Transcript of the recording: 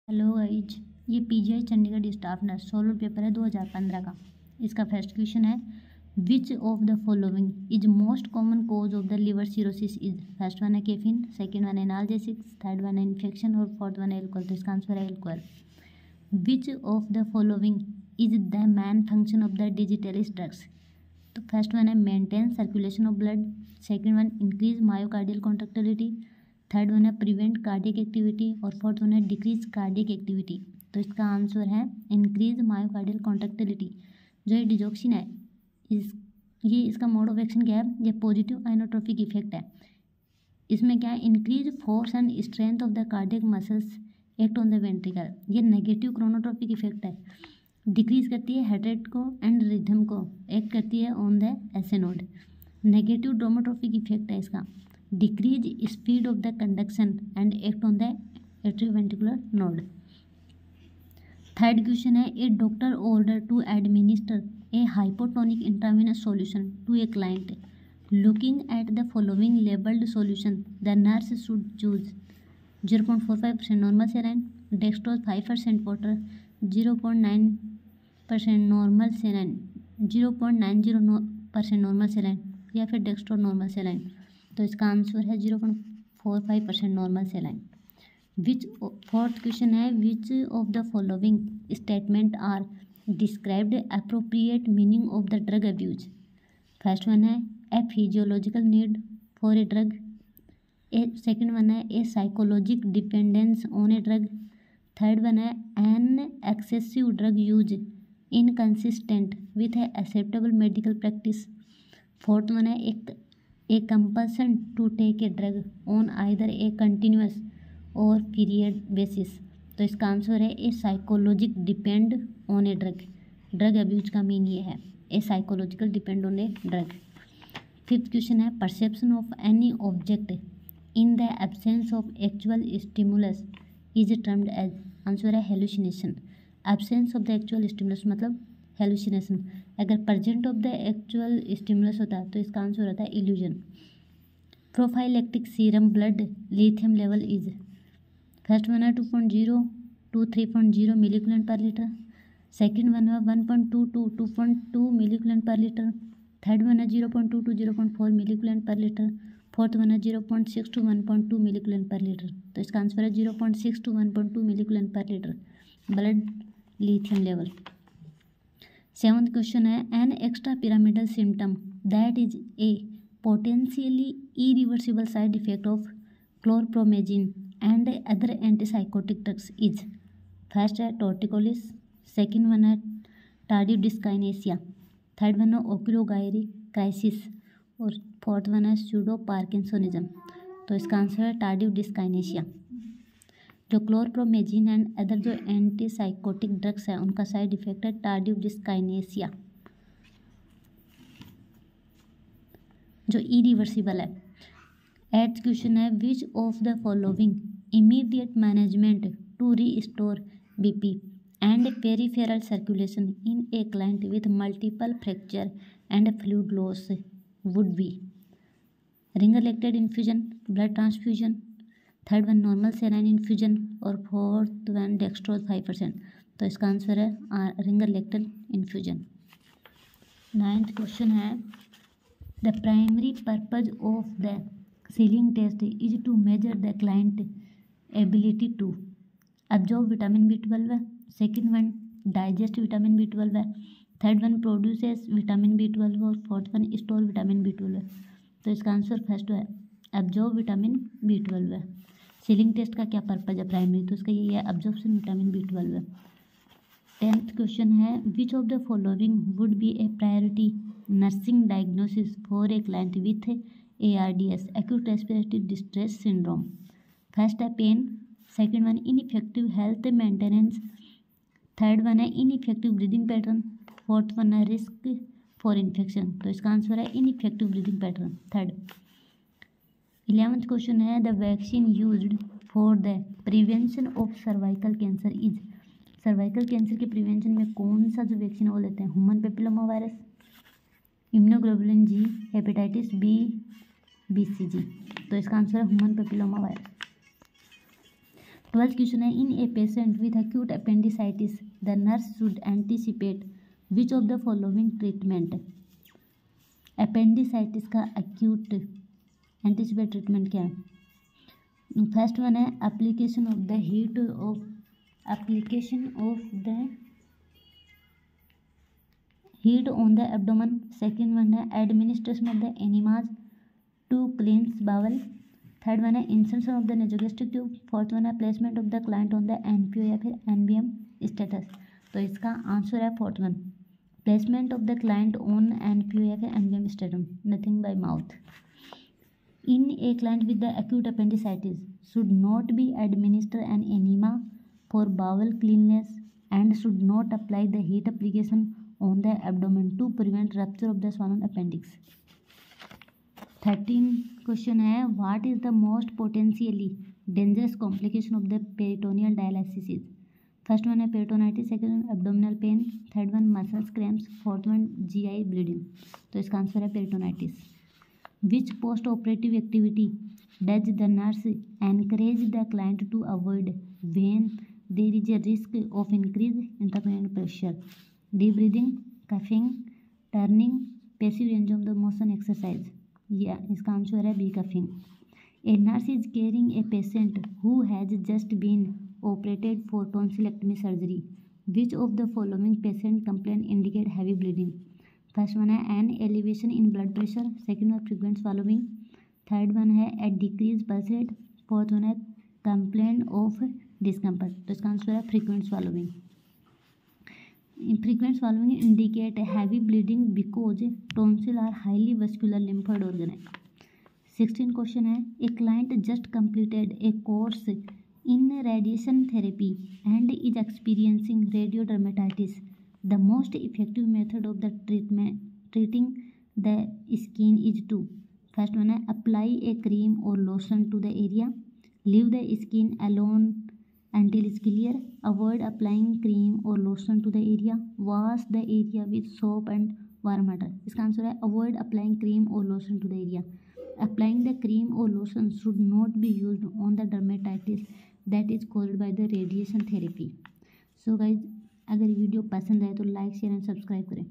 Hello guys, ये PGI Chandigarh staff nurse solar paper है 2015 का। इसका फर्स्ट क्वेश्चन है which of the following is most common cause of the liver cirrhosis is. First one है caffeine, second one है analgesics, third one है infection और fourth one है alcohol. तो इसका आंसर है alcohol. Which of the following is the main function of the digitalis drugs. तो first one है maintain circulation of blood, second one increase myocardial contractility, third one है prevent cardiac activity और fourth one है decrease cardiac activity. तो इसका answer है increase myocardial contractility. जो ये डिजॉक्सिन है इसका मोड ऑफ एक्शन क्या है? ये पॉजिटिव आइनोट्रोपिक इफेक्ट है। इसमें क्या है? Increase force and strength of the cardiac muscles act on the ventricle. ये नेगेटिव क्रोनोट्रोपिक इफेक्ट है। डिक्रीज करती है हार्ट रेट को एंड रिदम को, एक्ट करती है on the SA node. Negative dromotropic effect है इसका। Decrease speed of the conduction and act on the atrioventricular node. Third question है a doctor order to administer a hypotonic intravenous solution to a client. Looking at the following labelled solution the nurse should choose 0.45% normal सेलाइन, dextrose 5% water, 0.9% normal saline, 0.90% normal saline या फिर dextrose normal saline. तो इसका answer है 0.45% normal saline. Which fourth question है which of the following statement are described appropriate meaning of the drug abuse. First one है a physiological need for a drug, second one है a psychologic dependence on a drug, third one है an excessive drug use inconsistent with a acceptable medical practice, fourth one है a compulsion to take a drug on either a continuous or period basis। तो इसका answer है a psychologic depend on a drug. Drug abuse का mean ये है a psychological depend on a drug. Fifth question है perception of any object in the absence of actual stimulus is termed as. Answer है hallucination. Absence of the actual stimulus मतलब hallucination. अगर present of the actual stimulus होता है तो इसका answer होता है illusion. Prophylactic serum blood lithium level is. First one है 2.0 to 3.0 मिलीकुलन पर लीटर, सेकेंड वन है 1.2 to 2.2 मिलीकुलन पर लीटर, थर्ड वन है 0.2 to 0.4 मिलीकुलन पर लीटर, फोर्थ वन है 0.6 to 1.2 मिलीकुलन पर लीटर। तो इसका आंसर है 0.6 to 1.2 मिलीकुलन पर litre blood lithium level. Seventh question है an extra pyramidal symptom that is a potentially irreversible side effect of chlorpromazine and other antipsychotic drugs is. First है torticollis, second one है tardive dyskinesia, third one है oculogyric crisis और fourth one है pseudo parkinsonism. तो इसका answer है tardive dyskinesia. जो chlorpromazine and other जो एंटीसाइकोटिक ड्रग्स है उनका साइड इफेक्ट है टार्डिव डिस्काइनेसिया जो इरिवर्सिबल है। एट्थ क्वेश्चन है which of the following immediate management to restore BP and peripheral circulation in a client with multiple fracture and fluid loss would be. Ringer lactated infusion, blood transfusion, third one normal saline infusion और fourth one dextrose 5%। तो इसका answer है Ringer lactated infusion. Ninth question है the primary purpose of the Schilling test is to measure the client ability to absorb vitamin B12 है, second one digest vitamin B12 है, third one produces vitamin B12 और fourth one store vitamin B12 है। तो इसका answer first है absorb vitamin B12 है। Ceiling test का क्या पर्पज है प्राइमरी? तो इसका यही है एब्जॉर्प्शन विटामिन B12 है। टेंथ क्वेश्चन है which of the following would be a priority nursing diagnosis for a client with ARDS acute respiratory distress syndrome. First है pain, second one ineffective health maintenance, third one है ineffective breathing pattern, fourth one है risk for infection. तो इसका answer है ineffective breathing pattern third. 11th question है the vaccine used for the prevention of cervical cancer is. Cervical cancer के prevention में कौन सा जो वैक्सीन वो लेते हैं? Human papilloma virus, immunoglobulin G, hepatitis B, BCG। तो इसका आंसर है human papilloma virus. 12th question है, in a patient with acute appendicitis the nurse should anticipate which of the following treatment. Appendicitis का acute anticipate treatment क्या है? First one है application of the heat on the abdomen. Second one है administration of the enemas to cleanse bowel. Third one है insertion of the nasogastric tube. Fourth one है placement of the client on the NPO या फिर NBM status. तो इसका answer है fourth one, placement of the client on NPO या फिर NBM status, nothing bye mouth. In a client with the acute appendicitis should not be administered an enema for bowel cleanness and should not apply the heat application on the abdomen to prevent rupture of the swollen appendix. 13 question है, what is the most potentially dangerous complication of the peritoneal dialysis? First one है peritonitis, second one abdominal pain, third one muscle cramps, fourth one GI bleeding. तो इसका answer है peritonitis. Which post-operative activity does the nurse encourage the client to avoid when there is a risk of increased intracranial pressure? Deep breathing, coughing, turning, passive range of the motion exercise. इसका answer है B, coughing. A nurse is caring a patient who has just been operated for tonsillectomy surgery. Which of the following patient complaint indicate heavy bleeding? First one है an elevation in blood pressure, second one frequent swallowing, third one है at decrease pulse rate, fourth one है complaint of discomfort. तो इसका answer है frequent swallowing. Frequent swallowing indicate heavy bleeding because tonsil are highly vascular lymphoid organ है। 16 question है, a client just completed a course in radiation therapy and is experiencing radiodermatitis. The most effective method of the treating the skin is to, first one है apply a cream or lotion to the area, leave the skin alone until it's clear, avoid applying cream or lotion to the area, wash the area with soap and warm water. इसका answer है avoid applying cream or lotion to the area. Applying the cream or lotion should not be used on the dermatitis that is caused by the radiation therapy. So guys, अगर video पसंद आए तो like share and subscribe करें।